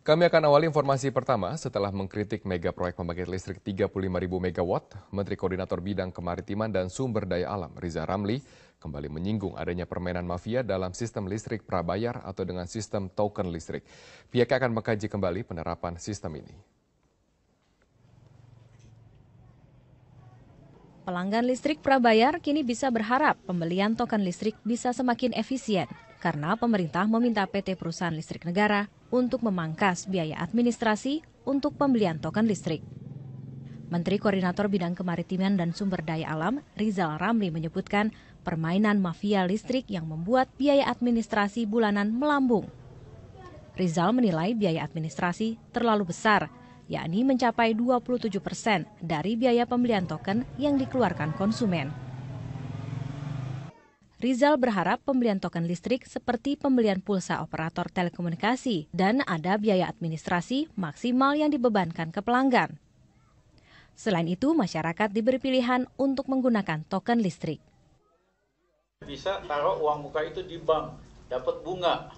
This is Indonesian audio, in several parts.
Kami akan awali informasi pertama setelah mengkritik mega proyek pembangkit listrik 35.000 megawatt. Menteri Koordinator Bidang Kemaritiman dan Sumber Daya Alam Riza Ramli kembali menyinggung adanya permainan mafia dalam sistem listrik prabayar atau dengan sistem token listrik. Pihaknya akan mengkaji kembali penerapan sistem ini. Pelanggan listrik prabayar kini bisa berharap pembelian token listrik bisa semakin efisien karena pemerintah meminta PT Perusahaan Listrik Negara untuk memangkas biaya administrasi untuk pembelian token listrik. Menteri Koordinator Bidang Kemaritiman dan Sumber Daya Alam Rizal Ramli menyebutkan permainan mafia listrik yang membuat biaya administrasi bulanan melambung. Rizal menilai biaya administrasi terlalu besar, yakni mencapai 27% dari biaya pembelian token yang dikeluarkan konsumen. Rizal berharap pembelian token listrik seperti pembelian pulsa operator telekomunikasi dan ada biaya administrasi maksimal yang dibebankan ke pelanggan. Selain itu, masyarakat diberi pilihan untuk menggunakan token listrik. Bisa taruh uang muka itu di bank, dapat bunga.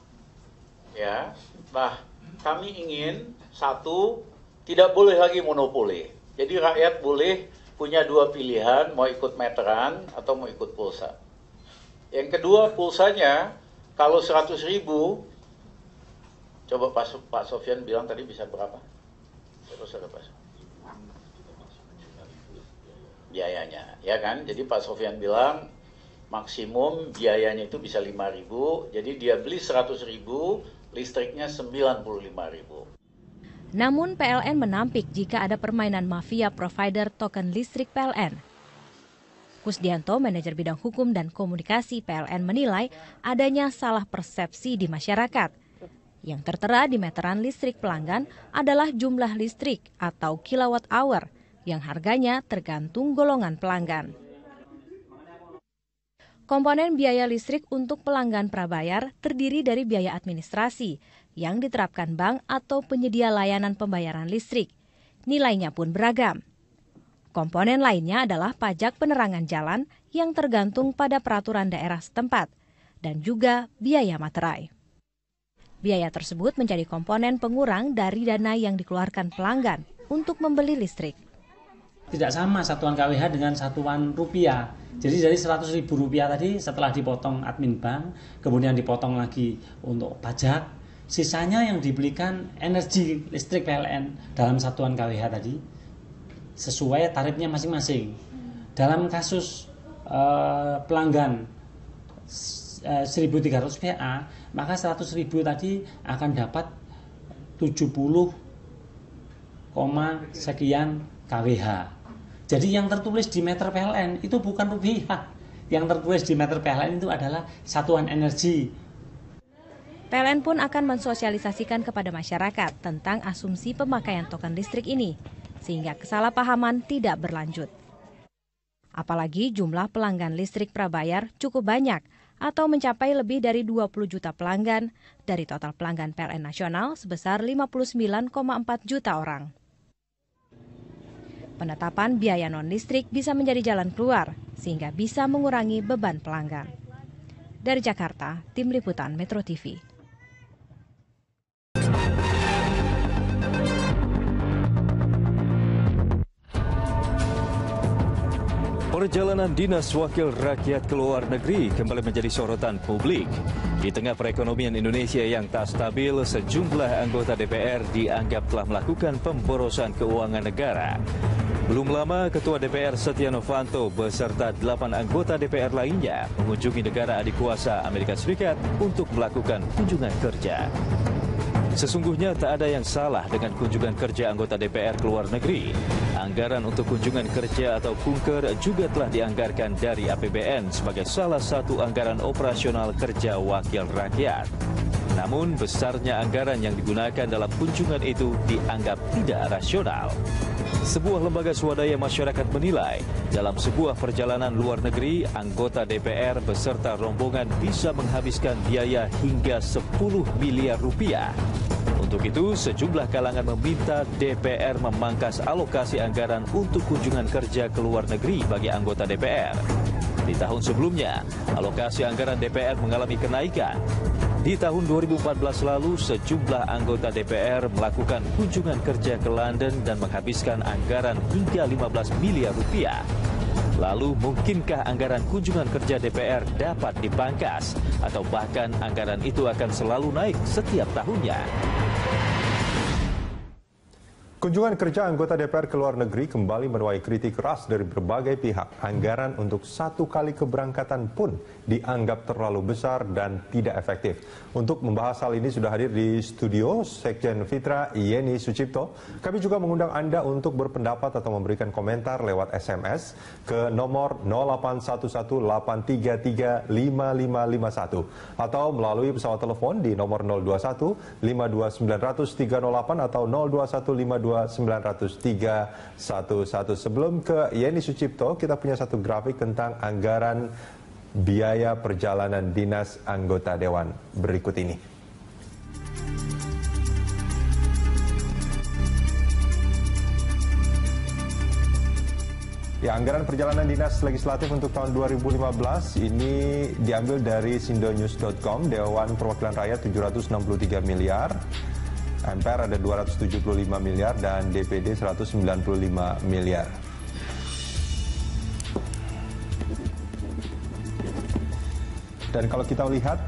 Ya, kami ingin satu, tidak boleh lagi monopoli. Jadi rakyat boleh punya dua pilihan, mau ikut meteran atau mau ikut pulsa. Yang kedua, pulsanya kalau 100.000, coba Pak Sofyan bilang tadi bisa berapa? Terus ada Pak biayanya, ya kan? Jadi Pak Sofyan bilang maksimum biayanya itu bisa 5.000, jadi dia beli 100.000, listriknya 95.000. Namun PLN menampik jika ada permainan mafia provider token listrik PLN. Kusdianto, manajer bidang hukum dan komunikasi PLN menilai adanya salah persepsi di masyarakat. Yang tertera di meteran listrik pelanggan adalah jumlah listrik atau kilowatt hour yang harganya tergantung golongan pelanggan. Komponen biaya listrik untuk pelanggan prabayar terdiri dari biaya administrasi yang diterapkan bank atau penyedia layanan pembayaran listrik. Nilainya pun beragam. Komponen lainnya adalah pajak penerangan jalan yang tergantung pada peraturan daerah setempat dan juga biaya materai. Biaya tersebut menjadi komponen pengurang dari dana yang dikeluarkan pelanggan untuk membeli listrik. Tidak sama satuan KWH dengan satuan rupiah. Jadi dari Rp100.000 tadi setelah dipotong admin bank, kemudian dipotong lagi untuk pajak, sisanya yang dibelikan energi listrik PLN dalam satuan KWH tadi sesuai tarifnya masing-masing. Dalam kasus pelanggan 1.300 VA, maka 100.000 tadi akan dapat 70, sekian kWh. Jadi yang tertulis di meter PLN itu bukan rupiah. Yang tertulis di meter PLN itu adalah satuan energi. PLN pun akan mensosialisasikan kepada masyarakat tentang asumsi pemakaian token listrik ini, sehingga kesalahpahaman tidak berlanjut. Apalagi jumlah pelanggan listrik prabayar cukup banyak atau mencapai lebih dari 20 juta pelanggan dari total pelanggan PLN nasional sebesar 59,4 juta orang. Penetapan biaya non-listrik bisa menjadi jalan keluar sehingga bisa mengurangi beban pelanggan. Dari Jakarta, Tim Liputan Metro TV. Perjalanan Dinas Wakil Rakyat ke luar negeri kembali menjadi sorotan publik. Di tengah perekonomian Indonesia yang tak stabil, sejumlah anggota DPR dianggap telah melakukan pemborosan keuangan negara. Belum lama, Ketua DPR Setia Novanto beserta 8 anggota DPR lainnya mengunjungi negara adik kuasa Amerika Serikat untuk melakukan kunjungan kerja. Sesungguhnya tak ada yang salah dengan kunjungan kerja anggota DPR ke luar negeri. Anggaran untuk kunjungan kerja atau kunker juga telah dianggarkan dari APBN sebagai salah satu anggaran operasional kerja wakil rakyat. Namun besarnya anggaran yang digunakan dalam kunjungan itu dianggap tidak rasional. Sebuah lembaga swadaya masyarakat menilai, dalam sebuah perjalanan luar negeri, anggota DPR beserta rombongan bisa menghabiskan biaya hingga 10 miliar rupiah. Untuk itu, sejumlah kalangan meminta DPR memangkas alokasi anggaran untuk kunjungan kerja ke luar negeri bagi anggota DPR. Di tahun sebelumnya, alokasi anggaran DPR mengalami kenaikan. Di tahun 2014 lalu, sejumlah anggota DPR melakukan kunjungan kerja ke London dan menghabiskan anggaran hingga 15 miliar rupiah. Lalu, mungkinkah anggaran kunjungan kerja DPR dapat dipangkas? Atau bahkan anggaran itu akan selalu naik setiap tahunnya? Kunjungan kerja anggota DPR ke luar negeri kembali menuai kritik keras dari berbagai pihak. Anggaran untuk satu kali keberangkatan pun dianggap terlalu besar dan tidak efektif. Untuk membahas hal ini sudah hadir di studio Sekjen Fitra Yeni Sucipto. Kami juga mengundang Anda untuk berpendapat atau memberikan komentar lewat SMS ke nomor 081183355551 atau melalui pesawat telepon di nomor 021 52900 308 atau 021 52900 311. Sebelum ke Yeni Sucipto, kita punya satu grafik tentang anggaran biaya perjalanan dinas anggota dewan berikut ini. Ya, anggaran perjalanan dinas legislatif untuk tahun 2015 ini diambil dari sindonews.com, Dewan Perwakilan Rakyat 763 miliar, MPR ada 275 miliar, dan DPD 195 miliar. Dan kalau kita lihat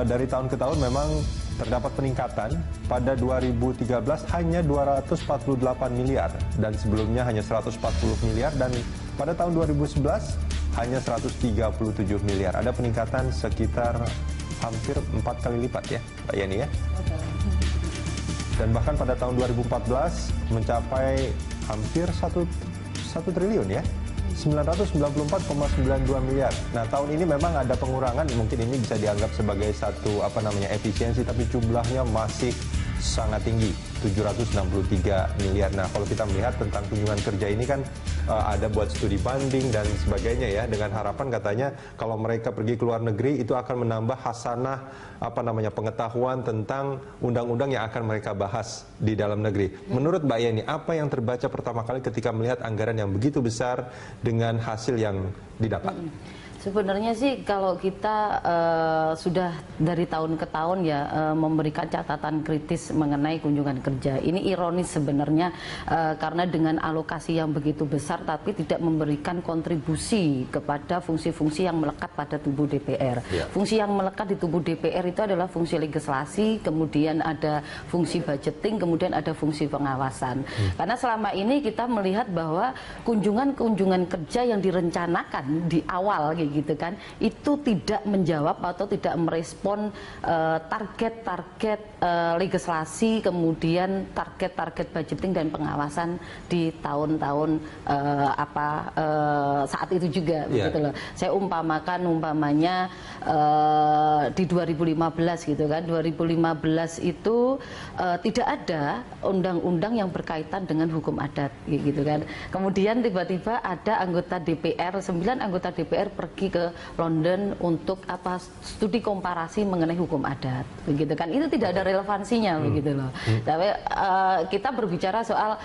dari tahun ke tahun memang terdapat peningkatan. Pada 2013 hanya 248 miliar dan sebelumnya hanya 140 miliar, dan pada tahun 2011 hanya 137 miliar. Ada peningkatan sekitar hampir 4 kali lipat ya, Pak Yani ya. Dan bahkan pada tahun 2014 mencapai hampir 1 triliun ya. 994,92 miliar. Nah, tahun ini memang ada pengurangan, mungkin ini bisa dianggap sebagai satu efisiensi, tapi jumlahnya masih sangat tinggi, 763 miliar. Nah, kalau kita melihat tentang kunjungan kerja ini kan ada buat studi banding dan sebagainya ya, dengan harapan katanya kalau mereka pergi ke luar negeri itu akan menambah hasanah pengetahuan tentang undang-undang yang akan mereka bahas di dalam negeri. Menurut Mbak Yeni, apa yang terbaca pertama kali ketika melihat anggaran yang begitu besar dengan hasil yang didapat? Sebenarnya sih kalau kita sudah dari tahun ke tahun ya memberikan catatan kritis mengenai kunjungan kerja. Ini ironis sebenarnya karena dengan alokasi yang begitu besar tapi tidak memberikan kontribusi kepada fungsi-fungsi yang melekat pada tubuh DPR. Ya. Fungsi yang melekat di tubuh DPR itu adalah fungsi legislasi, kemudian ada fungsi budgeting, kemudian ada fungsi pengawasan. Karena selama ini kita melihat bahwa kunjungan-kunjungan kerja yang direncanakan di awal gitu kan, itu tidak menjawab atau tidak merespon target-target legislasi, kemudian target-target budgeting dan pengawasan di tahun-tahun saat itu juga, begitu loh. Saya umpamanya di 2015 gitu kan, 2015 itu tidak ada undang-undang yang berkaitan dengan hukum adat gitu kan. Kemudian tiba-tiba ada anggota DPR, 9 anggota DPR pergi ke London untuk studi komparasi mengenai hukum adat, begitu kan. Itu tidak ada relevansinya, begitu loh. Tapi kita berbicara soal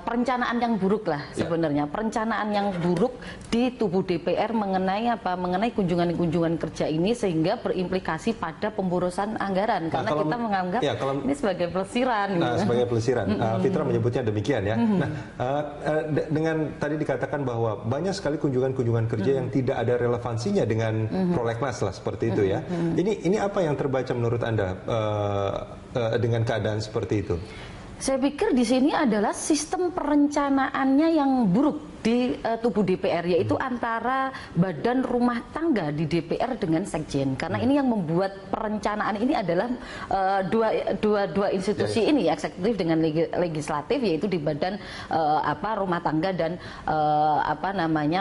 perencanaan yang buruk lah sebenarnya. Perencanaan yang buruk di tubuh DPR mengenai kunjungan-kunjungan kerja ini, sehingga berimplikasi pada pemborosan anggaran. Karena kita menganggap ini sebagai pelesiran. Nah, sebagai pelesiran. Fitra menyebutnya demikian ya. Nah, dengan tadi dikatakan bahwa banyak sekali kunjungan kerja yang tidak ada relevansinya dengan prolegnas lah, seperti itu ya. Ini apa yang terbaca menurut Anda dengan keadaan seperti itu? Saya pikir di sini adalah sistem perencanaannya yang buruk di tubuh DPR, yaitu antara badan rumah tangga di DPR dengan sekjen. Karena ini yang membuat perencanaan ini adalah dua institusi ini, eksekutif dengan legislatif, yaitu di badan rumah tangga dan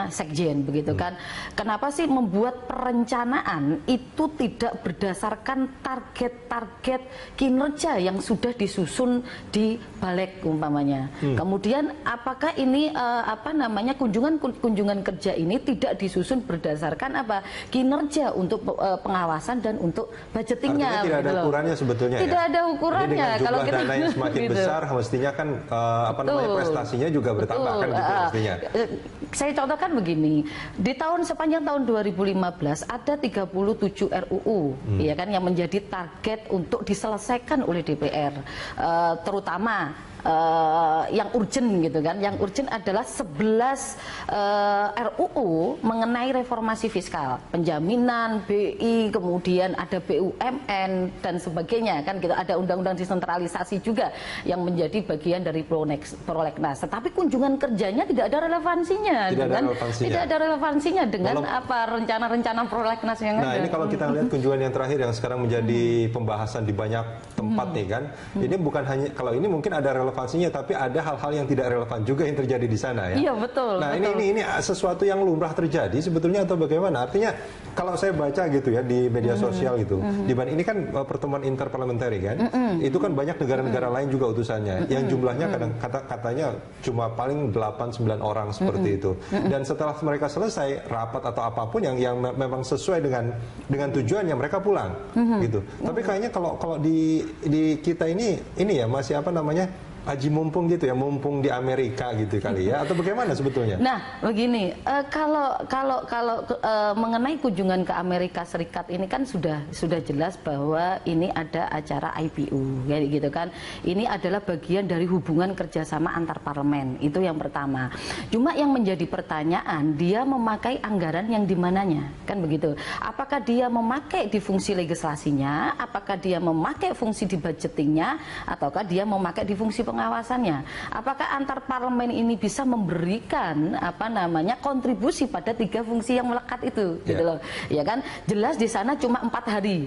sekjen, begitu kan. Kenapa sih membuat perencanaan itu tidak berdasarkan target-target kinerja yang sudah disusun di balik umpamanya. Kemudian apakah ini namanya kunjungan kerja ini tidak disusun berdasarkan apa kinerja untuk pengawasan dan untuk budgetingnya. Artinya tidak ada ukurannya sebetulnya. Tidak ada ukurannya. Jadi dengan jumlah dana yang semakin besar, mestinya kan prestasinya juga bertambah kan gitu mestinya. Saya contohkan begini, di sepanjang tahun 2015 ada 37 RUU ya kan yang menjadi target untuk diselesaikan oleh DPR, terutama yang urgent gitu kan. Yang urgent adalah 11 RUU mengenai reformasi fiskal, penjaminan, BI, kemudian ada BUMN dan sebagainya kan gitu. Ada undang-undang desentralisasi juga yang menjadi bagian dari prolegnas. Tetapi kunjungan kerjanya tidak ada relevansinya tidak ada relevansinya dengan apa rencana-rencana prolegnas yang ada. Nah, ini kalau kita lihat kunjungan yang terakhir yang sekarang menjadi pembahasan di banyak tempat nih kan. Ini bukan hanya, kalau ini mungkin ada relevansinya, tapi ada hal-hal yang tidak relevan juga yang terjadi di sana ya. Iya betul. Nah betul. ini sesuatu yang lumrah terjadi sebetulnya atau bagaimana? Artinya kalau saya baca gitu ya di media sosial gitu, ini kan pertemuan interparlamentari kan, itu kan banyak negara-negara lain juga utusannya, yang jumlahnya katanya cuma paling 8-9 orang seperti itu. Dan setelah mereka selesai rapat atau apapun yang memang sesuai dengan tujuannya, mereka pulang gitu. Tapi kayaknya kalau di kita ini ya masih apa namanya, aji mumpung gitu ya, mumpung di Amerika gitu kali ya, atau bagaimana sebetulnya? Nah, begini, kalau mengenai kunjungan ke Amerika Serikat ini kan sudah jelas bahwa ini ada acara IPU, kayak gitu kan. Ini adalah bagian dari hubungan kerjasama antar parlemen, itu yang pertama. Cuma yang menjadi pertanyaan, dia memakai anggaran yang di mananya, kan begitu. Apakah dia memakai di fungsi legislasinya, apakah dia memakai fungsi di budgetingnya, ataukah dia memakai di fungsi pengawasannya. Apakah antar parlemen ini bisa memberikan kontribusi pada 3 fungsi yang melekat itu, gitu loh. Ya kan? Jelas di sana cuma 4 hari.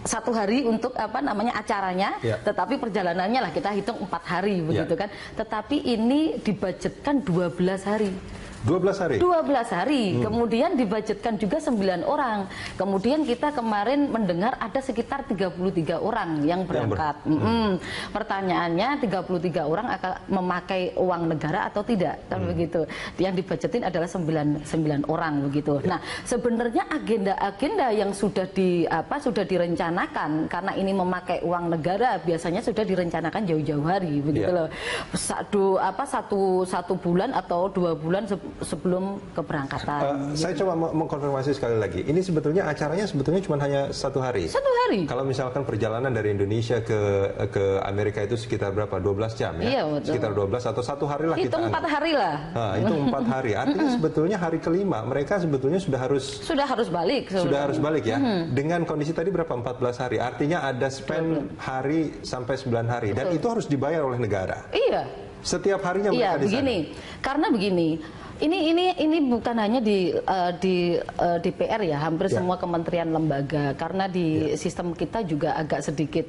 1 hari untuk acaranya, tetapi perjalanannya lah kita hitung 4 hari begitu kan. Tetapi ini dibudgetkan 12 hari. 12 hari? 12 hari, kemudian dibudgetkan juga 9 orang. Kemudian kita kemarin mendengar ada sekitar 33 orang yang berangkat. Pertanyaannya 33 orang akan memakai uang negara atau tidak, kan begitu. Yang dibudgetin adalah 9 orang begitu. Nah, sebenarnya agenda-agenda yang sudah direncanakan karena ini memakai uang negara biasanya sudah direncanakan jauh-jauh hari begitu loh. Satu bulan atau 2 bulan sebelum keberangkatan. Saya coba mengkonfirmasi sekali lagi. Ini sebetulnya acaranya cuma hanya 1 hari. 1 hari. Kalau misalkan perjalanan dari Indonesia ke Amerika itu sekitar berapa? 12 jam ya? Iya, betul. Sekitar 12 atau 1 hari lah. Hitung 4 hari lah. Nah, itu 4 hari. Artinya sebetulnya hari kelima mereka sebetulnya sudah harus balik. Sudah harus balik ya. Dengan kondisi tadi berapa? 14 hari. Artinya ada spend hari sampai 9 hari. Dan itu harus dibayar oleh negara. Iya. Setiap harinya mereka di sana. Karena begini. Ini bukan hanya di DPR ya, hampir semua kementerian lembaga, karena di sistem kita juga agak sedikit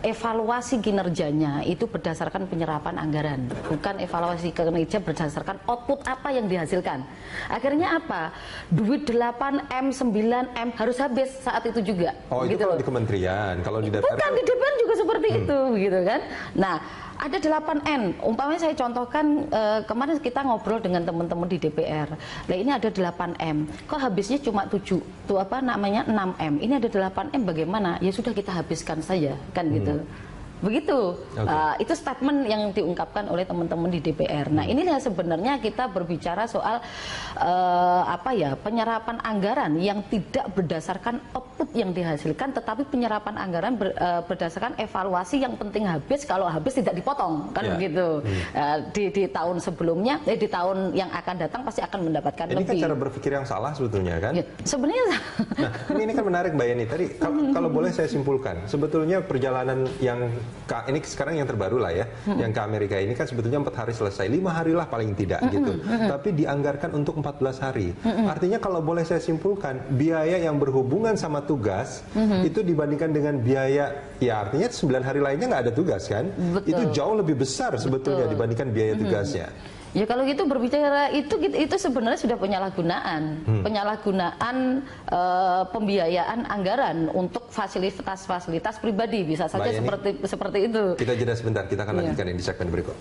evaluasi kinerjanya itu berdasarkan penyerapan anggaran, bukan evaluasi kinerja berdasarkan output apa yang dihasilkan. Akhirnya apa? Duit 8M, 9M harus habis saat itu juga. Oh, itu kalau di kementerian, kalau di DPR bukan, di DPR juga seperti itu gitu kan. Nah, ada 8N, umpamanya saya contohkan kemarin kita ngobrol dengan teman-teman di DPR. Nah, ini ada 8M. Kok habisnya cuma 6M. Ini ada 8M bagaimana? Ya sudah kita habiskan saja, kan gitu. Begitu. Itu statement yang diungkapkan oleh teman-teman di DPR. Nah, inilah sebenarnya kita berbicara soal penyerapan anggaran yang tidak berdasarkan output yang dihasilkan, tetapi penyerapan anggaran berdasarkan evaluasi yang penting habis, kalau habis tidak dipotong, kan begitu. Di tahun sebelumnya, di tahun yang akan datang pasti akan mendapatkan ini lebih. Ini kan cara berpikir yang salah sebetulnya kan? Ya, sebenarnya. Nah, ini kan menarik Mbak Yeni. Tadi kalau boleh saya simpulkan, sebetulnya perjalanan yang ini sekarang yang terbaru lah ya, yang ke Amerika ini kan sebetulnya 4 hari selesai, 5 hari lah paling tidak gitu. Tapi dianggarkan untuk 14 hari. Artinya kalau boleh saya simpulkan, biaya yang berhubungan sama tugas itu dibandingkan dengan biaya, ya artinya 9 hari lainnya nggak ada tugas kan? Betul. Itu jauh lebih besar sebetulnya dibandingkan biaya tugasnya. Ya kalau gitu berbicara itu sebenarnya sudah penyalahgunaan, pembiayaan anggaran untuk fasilitas pribadi bisa saja seperti itu. Kita jeda sebentar, kita akan lanjutkan ini di segmen berikut.